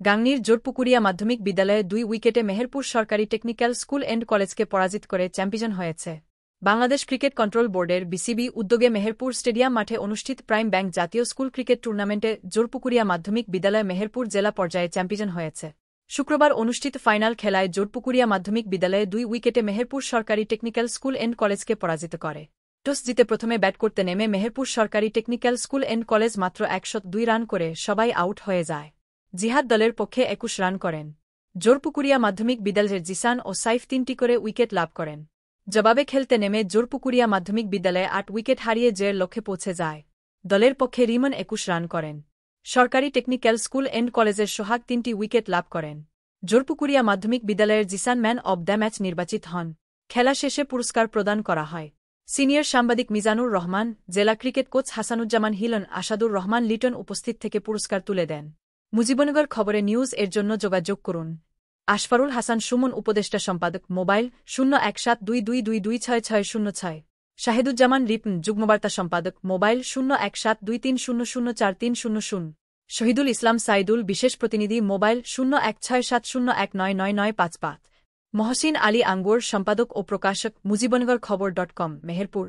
গাংনীর জোরপুকুরিয়া মাধ্যমিক বিদ্যালয়ে 2 উইকেটে মেহেরপুর সরকারি টেকনিক্যাল স্কুল অ্যান্ড কলেজকে পরাজিত করে চ্যাম্পিয়ন হয়েছে। বাংলাদেশ ক্রিকেট কন্ট্রোল বোর্ডের বিসিবি উদ্যোগে মেহেরপুর স্টেডিয়াম মাঠে অনুষ্ঠিত প্রাইম ব্যাংক জাতীয় স্কুল ক্রিকেট টুর্নামেন্টে জোরপুকুরিয়া মাধ্যমিক বিদ্যালয় মেহেরপুর জেলা পর্যায়ে চ্যাম্পিয়ন হয়েছে। শুক্রবার অনুষ্ঠিত ফাইনাল খেলায় জোরপুকুরিয়া মাধ্যমিক বিদ্যালয়ে 2 উইকেটে মেহেরপুর সরকারি টেকনিক্যাল স্কুল অ্যান্ড কলেজকে পরাজিত করে। টস জিতে প্রথমে ব্যাট করতে নেমে মেহেরপুর সরকারি টেকনিক্যাল স্কুল অ্যান্ড কলেজ মাত্র 102 রান করে সবাই আউট হয়ে যায়। জিহাদ দলের পক্ষে 21 রান করেন। জোরপুকুরিয়া মাধ্যমিক বিদ্যালয়ের জিসান ও সাইফ 3টি করে উইকেট লাভ করেন। জবাবে খেলতে নেমে জোরপুকুরিয়া মাধ্যমিক বিদ্যালয়ে 8 উইকেট হারিয়ে জয়ের লক্ষ্যে পৌঁছে যায়। দলের পক্ষে রিমন 21 রান করেন। সরকারি টেকনিক্যাল স্কুল অ্যান্ড কলেজের সোহাগ 3টি উইকেট লাভ করেন। জোরপুকুরিয়া মাধ্যমিক বিদ্যালয়ের Jisan man of the match নির্বাচিত হন। খেলা শেষে পুরস্কার প্রদান করা হয়। সিনিয়র সাংবাদিক মিজানুর রহমান, জেলা ক্রিকেট কোচ হাসানুজ্জামান হিলন, আসাদুর রহমান লিটন উপস্থিত থেকে পুরস্কার তুলে দেন। মুজিবনগর খবরে নিউজ এর জন্য যোগাযোগ করুন। আশফারুল হাসান সুমন, উপদেষ্টা সম্পাদক, মোবাইল 017222266606। শাহিদুজ্জামান রিপন, যুগ্মবার্তা সম্পাদক, মোবাইল 017230043000। শহীদুল ইসলাম সাইদুল, বিশেষ প্রতিনিধি, মোবাইল 016701999955। মহসিন আলী আঙ্গুর, সম্পাদক ও প্রকাশক, মুজিবনগর খবর.com, মেহেরপুর।